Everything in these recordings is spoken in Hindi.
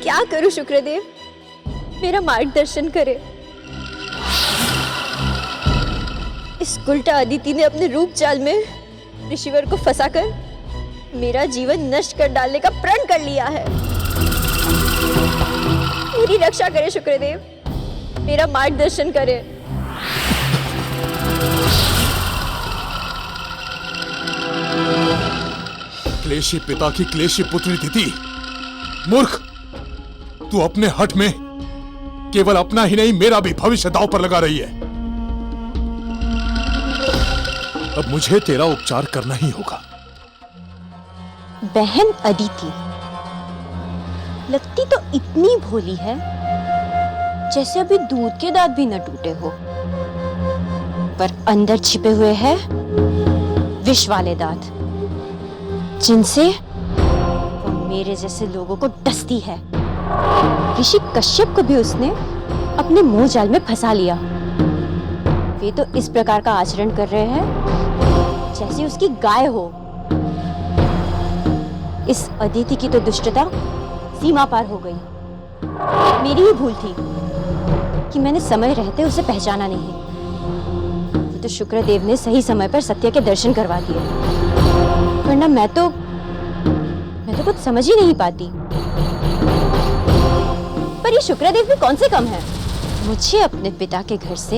क्या करूं शुक्रदेव, मेरा मार्गदर्शन करे। इस उल्टा अदिति ने अपने रूप चाल में ऋषिवर को फंसाकर मेरा जीवन नष्ट कर डालने का प्रण कर लिया है। मेरी रक्षा करे शुक्रदेव, मेरा मार्गदर्शन करे। क्लेशी पिता की क्लेशी पुत्री अदिति, मूर्ख! तू अपने हठ में केवल अपना ही नहीं मेरा भी भविष्य दांव पर लगा रही है। अब मुझे तेरा उपचार करना ही होगा। बहन अदिति लगती तो इतनी भोली है जैसे अभी दूध के दांत भी न टूटे हो, पर अंदर छिपे हुए हैं विष वाले दांत, जिनसे वो मेरे जैसे लोगों को डसती है। ऋषि कश्यप को भी उसने अपने मोह जाल में फंसा लिया। वे तो इस प्रकार का आचरण कर रहे हैं जैसे उसकी गाय हो। इस अदिति की तो दुष्टता सीमा पार हो गई। मेरी ही भूल थी कि मैंने समय रहते उसे पहचाना नहीं। ये तो शुक्रदेव ने सही समय पर सत्य के दर्शन करवा दिए, वरना मैं तो कुछ समझ ही नहीं पाती। पर ये शुक्रदेव भी कौन से कम है, मुझे अपने पिता के घर से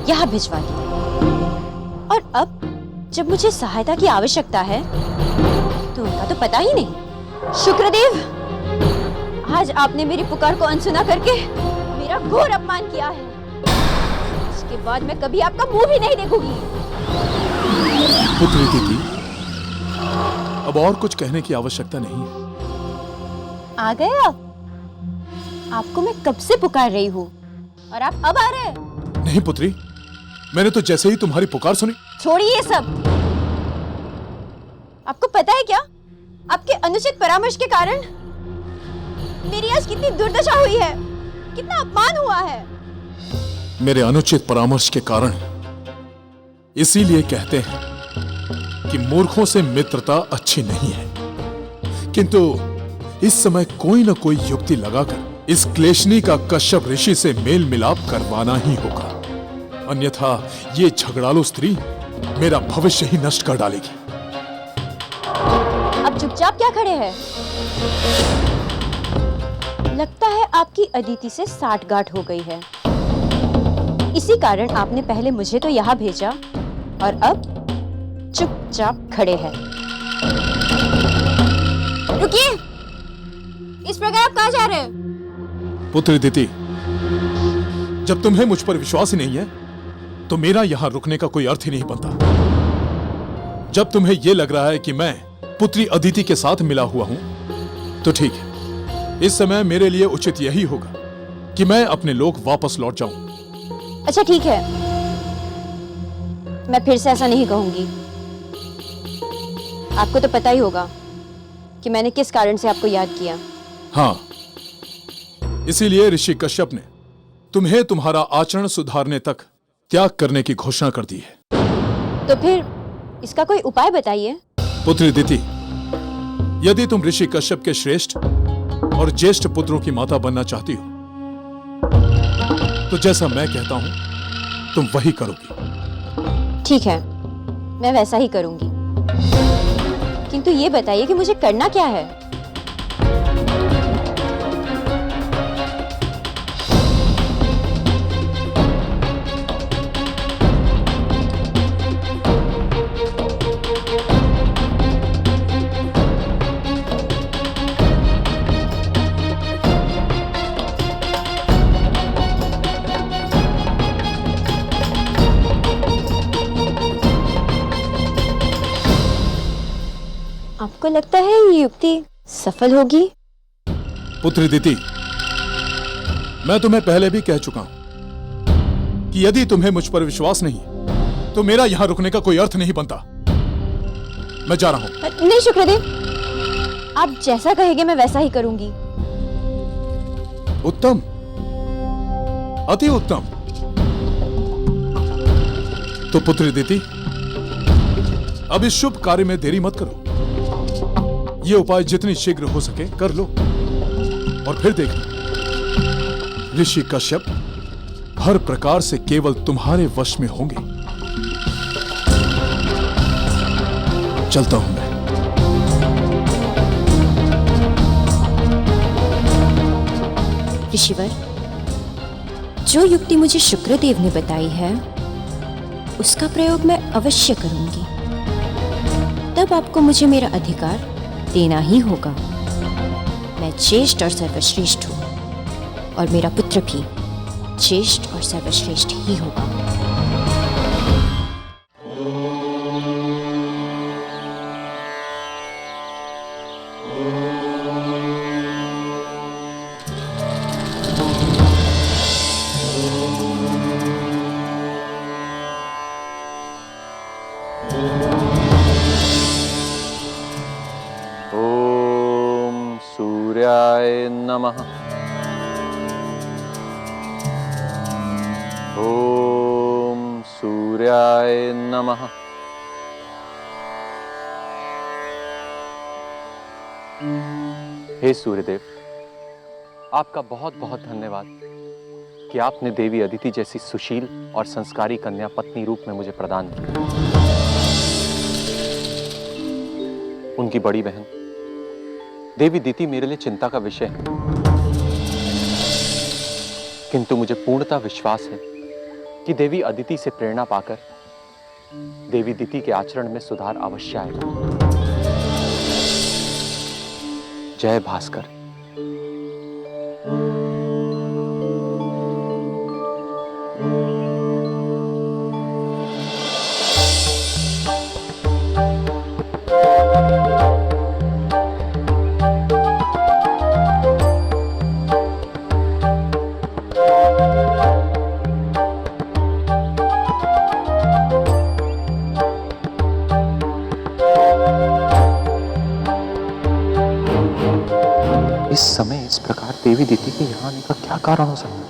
यहाँ भिजवा दिया। और अब जब मुझे सहायता की आवश्यकता है तो उनका तो पता ही नहीं। शुक्रदेव, आज आपने मेरी पुकार को अनसुना करके मेरा घोर अपमान किया है। इसके बाद मैं कभी आपका मुंह भी नहीं देखूंगी। पुत्री अदिति, अब और कुछ कहने की आवश्यकता नहीं है। आ गए आप? आपको मैं कब से पुकार रही हूँ और आप अब आ रहे हैं? नहीं पुत्री, मैंने तो जैसे ही तुम्हारी पुकार सुनी। छोड़िए ये सब। आपको पता है क्या, आपके अनुचित परामर्श के कारण मेरी आज कितनी दुर्दशा हुई है, कितना अपमान हुआ है। मेरे अनुचित परामर्श के कारण इसीलिए कहते हैं कि मूर्खों से मित्रता अच्छी नहीं है, किंतु इस समय कोई न कोई युक्ति लगाकर इस क्लेशनी का कश्यप ऋषि से मेल मिलाप करवाना ही होगा, अन्यथा ये झगड़ालू स्त्री मेरा भविष्य ही नष्ट कर डालेगी। अब चुपचाप क्या खड़े हैं? लगता है आपकी अदिति से साठगांठ हो गई है। इसी कारण आपने पहले मुझे तो यहाँ भेजा और अब चुपचाप खड़े हैं। रुकिए, इस प्रकार आप कहाँ जा रहे हैं? पुत्री अदिति, जब तुम्हें मुझ पर विश्वास ही नहीं है तो मेरा यहां रुकने का कोई अर्थ ही नहीं बनता। जब तुम्हें यह लग रहा है कि मैं पुत्री अदिति के साथ मिला हुआ हूं तो ठीक है, इस समय मेरे लिए उचित यही होगा कि मैं अपने लोक वापस लौट जाऊं। अच्छा ठीक है, मैं फिर से ऐसा नहीं कहूंगी। आपको तो पता ही होगा कि मैंने किस कारण से आपको याद किया। हाँ, इसीलिए ऋषि कश्यप ने तुम्हें तुम्हारा आचरण सुधारने तक त्याग करने की घोषणा कर दी है। तो फिर इसका कोई उपाय बताइए। पुत्री अदिति, यदि तुम ऋषि कश्यप के श्रेष्ठ और ज्येष्ठ पुत्रों की माता बनना चाहती हो तो जैसा मैं कहता हूं तुम वही करोगी। ठीक है, मैं वैसा ही करूंगी, किंतु ये बताइए कि मुझे करना क्या है। आपको लगता है ये युक्ति सफल होगी? पुत्री अदिति, मैं तुम्हें पहले भी कह चुका हूं कि यदि तुम्हें मुझ पर विश्वास नहीं तो मेरा यहां रुकने का कोई अर्थ नहीं बनता। मैं जा रहा हूं। नहीं शुक्रदेव, आप जैसा कहेंगे मैं वैसा ही करूंगी। उत्तम, अति उत्तम। तो पुत्री अदिति, अब इस शुभ कार्य में देरी मत करो। ये उपाय जितनी शीघ्र हो सके कर लो। और फिर देखना, ऋषि कश्यप हर प्रकार से केवल तुम्हारे वश में होंगे। चलता हूं मैं। ऋषिवर, जो युक्ति मुझे शुक्रदेव ने बताई है उसका प्रयोग मैं अवश्य करूंगी। तब आपको मुझे मेरा अधिकार देना ही होगा। मैं ज्येष्ठ और सर्वश्रेष्ठ हूं और मेरा पुत्र भी ज्येष्ठ और सर्वश्रेष्ठ ही होगा। ओम सूर्याय नमः। ओम सूर्याय नमः। हे सूर्यदेव, आपका बहुत बहुत धन्यवाद कि आपने देवी अदिति जैसी सुशील और संस्कारी कन्या पत्नी रूप में मुझे प्रदान की। उनकी बड़ी बहन देवी दिति मेरे लिए चिंता का विषय है, किंतु मुझे पूर्णतः विश्वास है कि देवी अदिति से प्रेरणा पाकर देवी दिति के आचरण में सुधार अवश्य आएगा। जय भास्कर। इस समय इस प्रकार देवी दिति के यहाँ आने का क्या कारण हो सकता है?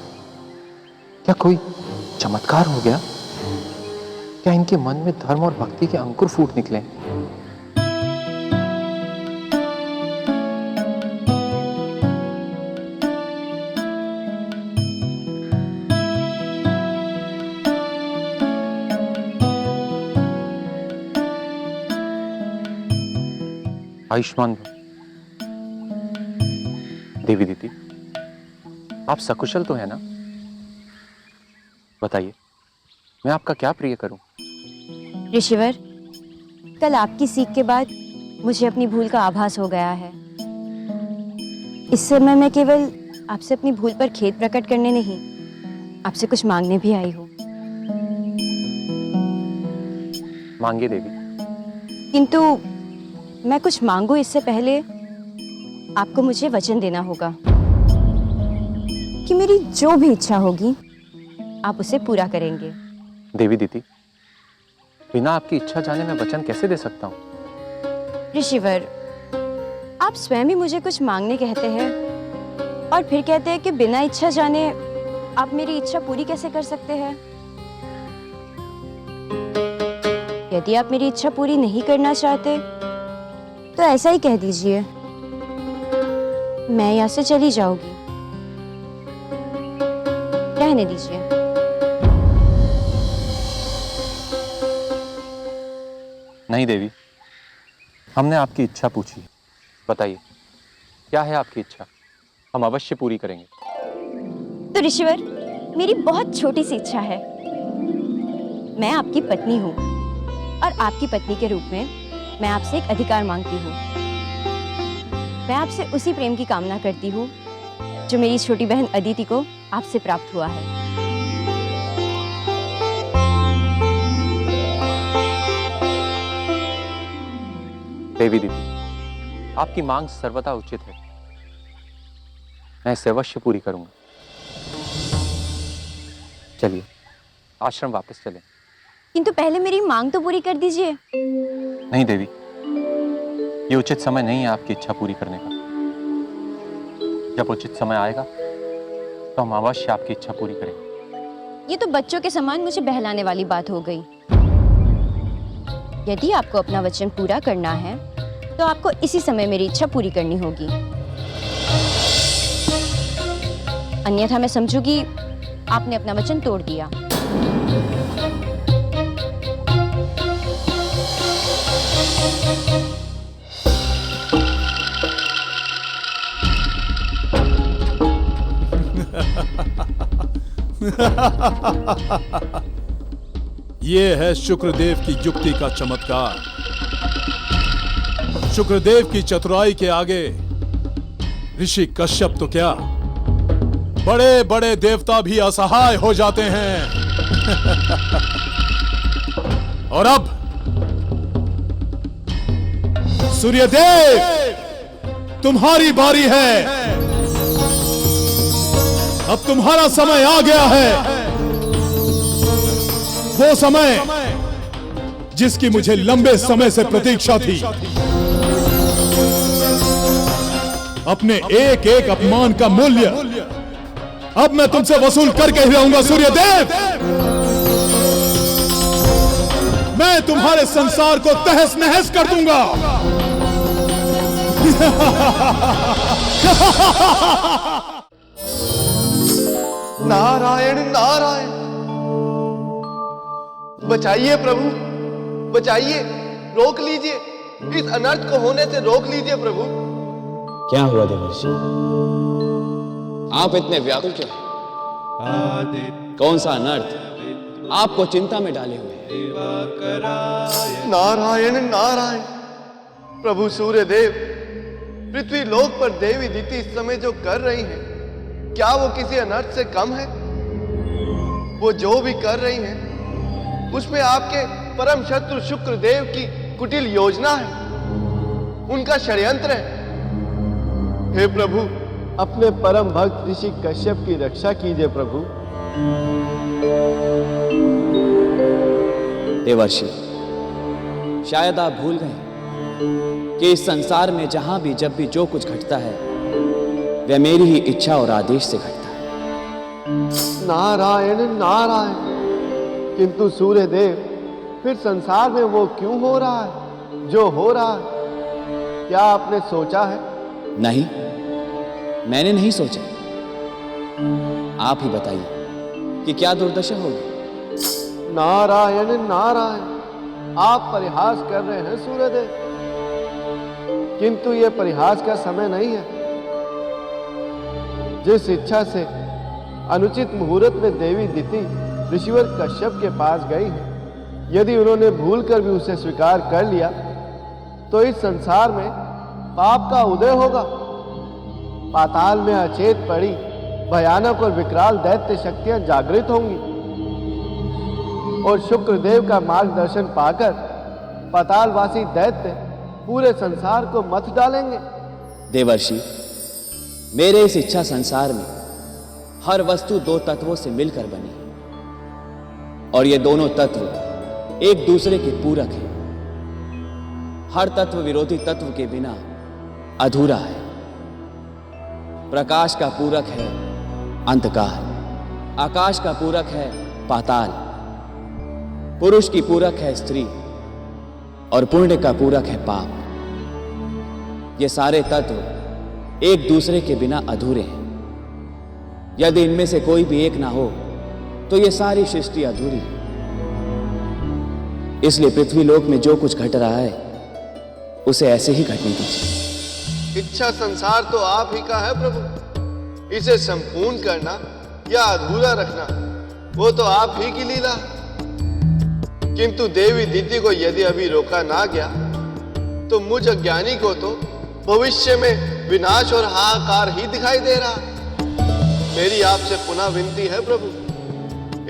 क्या कोई चमत्कार हो गया? क्या इनके मन में धर्म और भक्ति के अंकुर फूट निकले? आयुष्मान भव। देवी दीदी, आप सकुशल तो है ना? बताइए, मैं आपका क्या प्रिय करूं? ऋषिवर, कल आपकी सीख के बाद मुझे अपनी भूल का आभास हो गया है। इस समय मैं केवल आपसे अपनी भूल पर खेद प्रकट करने नहीं, आपसे कुछ मांगने भी आई हूँ। मांगिए देवी। किंतु मैं कुछ मांगू इससे पहले आपको मुझे वचन देना होगा कि मेरी जो भी इच्छा होगी आप उसे पूरा करेंगे। देवी दीदी, बिना आपकी इच्छा जाने मैं वचन कैसे दे सकता हूँ? ऋषिवर, आप स्वयं ही मुझे कुछ मांगने कहते हैं और फिर कहते हैं कि बिना इच्छा जाने आप मेरी इच्छा पूरी कैसे कर सकते हैं? यदि आप मेरी इच्छा पूरी नहीं करना चाहते तो ऐसा ही कह दीजिए, मैं यहाँ से चली जाऊंगी। रहने दीजिए। नहीं देवी, हमने आपकी इच्छा पूछी। बताइए, क्या है आपकी इच्छा? हम अवश्य पूरी करेंगे। तो ऋषिवर, मेरी बहुत छोटी सी इच्छा है। मैं आपकी पत्नी हूँ और आपकी पत्नी के रूप में मैं आपसे एक अधिकार मांगती हूँ। मैं आपसे उसी प्रेम की कामना करती हूँ जो मेरी छोटी बहन अदिति को आपसे प्राप्त हुआ है। देवी दीदी, आपकी मांग सर्वथा उचित है। मैं इसे अवश्य पूरी करूंगा। चलिए, आश्रम वापस चलें। किंतु पहले मेरी मांग तो पूरी कर दीजिए। नहीं देवी, ये उचित समय नहीं है आपकी इच्छा पूरी करने का। जब उचित समय आएगा तो हम अवश्य आपकी इच्छा पूरी करेंगे। ये तो बच्चों के समान मुझे बहलाने वाली बात हो गई। यदि आपको अपना वचन पूरा करना है तो आपको इसी समय मेरी इच्छा पूरी करनी होगी। अन्यथा मैं समझूंगी आपने अपना वचन तोड़ दिया। ये है शुक्रदेव की युक्ति का चमत्कार। शुक्रदेव की चतुराई के आगे ऋषि कश्यप तो क्या, बड़े बड़े देवता भी असहाय हो जाते हैं। और अब सूर्यदेव, तुम्हारी बारी है। अब तुम्हारा समय आ गया है, वो समय जिसकी मुझे लंबे समय से प्रतीक्षा थी। अपने एक एक अपमान का मूल्य अब मैं तुमसे वसूल करके ही रहूंगा सूर्यदेव। मैं तुम्हारे संसार को तहस नहस कर दूंगा। नारायण नारायण, बचाइए प्रभु, बचाइए, रोक लीजिए, इस अनर्थ को होने से रोक लीजिए प्रभु। क्या हुआ देवर्षि? आप इतने व्याकुल क्यों हैं? कौन सा अनर्थ आपको चिंता में डाले हुए है? नारायण नारायण, प्रभु सूर्यदेव, पृथ्वी लोक पर देवी दीति इस समय जो कर रही हैं, क्या वो किसी अनर्थ से कम है? वो जो भी कर रही हैं, उसमें आपके परम शत्रु शुक्रदेव की कुटिल योजना है, उनका षड्यंत्र है। हे प्रभु, अपने परम भक्त ऋषि कश्यप की रक्षा कीजिए प्रभु। देवर्षि, शायद आप भूल गए कि इस संसार में जहां भी जब भी जो कुछ घटता है वह मेरी ही इच्छा और आदेश से घटता है। नारायण नारायण, किंतु सूर्यदेव, फिर संसार में वो क्यों हो रहा है जो हो रहा है? क्या आपने सोचा है? नहीं, मैंने नहीं सोचा। आप ही बताइए कि क्या दुर्दशा होगी। नारायण नारायण, आप परिहास कर रहे हैं सूर्यदेव, किंतु ये परिहास का समय नहीं है। जिस इच्छा से अनुचित मुहूर्त में देवी दिति ऋषिवर कश्यप के पास गई है, यदि उन्होंने भूलकर भी उसे स्वीकार कर लिया तो इस संसार में पाप का उदय होगा। पाताल में अचेत पड़ी भयानक और विकराल दैत्य शक्तियां जागृत होंगी और शुक्रदेव का मार्गदर्शन पाकर पातालवासी दैत्य पूरे संसार को मथ डालेंगे। देवर्षि, मेरे इस इच्छा संसार में हर वस्तु दो तत्वों से मिलकर बनी है और ये दोनों तत्व एक दूसरे के पूरक हैं। हर तत्व विरोधी तत्व के बिना अधूरा है। प्रकाश का पूरक है अंधकार, आकाश का पूरक है पाताल, पुरुष की पूरक है स्त्री और पुण्य का पूरक है पाप। ये सारे तत्व एक दूसरे के बिना अधूरे हैं। यदि इनमें से कोई भी एक ना हो तो ये सारी सृष्टि अधूरी है। इसलिए पृथ्वी लोक में जो कुछ घट रहा है उसे ऐसे ही घटने दीजिए। इच्छा संसार तो आप ही का है प्रभु, इसे संपूर्ण करना या अधूरा रखना वो तो आप ही की लीला है। किंतु देवी दीति को यदि अभी रोका ना गया तो मुझ अज्ञानी को तो भविष्य में विनाश और हाहाकार ही दिखाई दे रहा। मेरी आपसे पुनः विनती है प्रभु,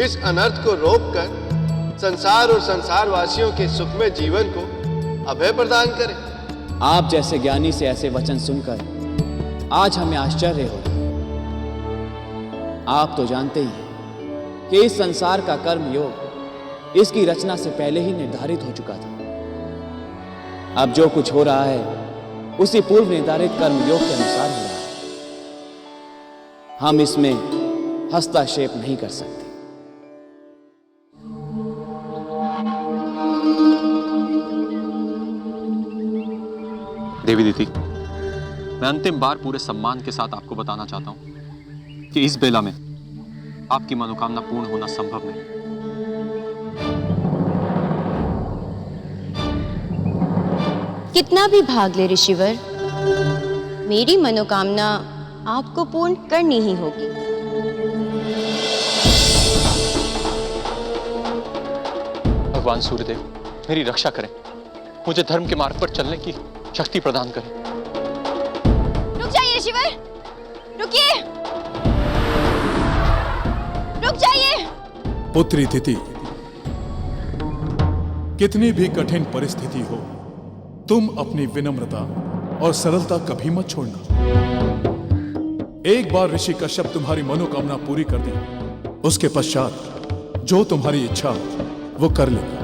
इस अनर्थ को रोककर संसार और संसारवासियों के सुखमय जीवन को अभय प्रदान करें। आप जैसे ज्ञानी से ऐसे वचन सुनकर आज हमें आश्चर्य हो रहा है। आप तो जानते ही हैं कि इस संसार का कर्म योग इसकी रचना से पहले ही निर्धारित हो चुका था। अब जो कुछ हो रहा है उसी पूर्व निर्धारित कर्म योग के अनुसार हो रहा है। हम इसमें हस्तक्षेप नहीं कर सकते। देवी दीदी, मैं अंतिम बार पूरे सम्मान के साथ आपको बताना चाहता हूं कि इस बेला में आपकी मनोकामना पूर्ण होना संभव नहीं। कितना भी भाग ले ऋषिवर, मेरी मनोकामना आपको पूर्ण करनी ही होगी। भगवान सूर्यदेव मेरी रक्षा करें, मुझे धर्म के मार्ग पर चलने की शक्ति प्रदान करें। रुक जाइए ऋषिवर, रुकिए, रुक जाइए। पुत्री दिति, कितनी भी कठिन परिस्थिति हो, तुम अपनी विनम्रता और सरलता कभी मत छोड़ना। एक बार ऋषि कश्यप तुम्हारी मनोकामना पूरी कर दे, उसके पश्चात जो तुम्हारी इच्छा वो कर लेगा।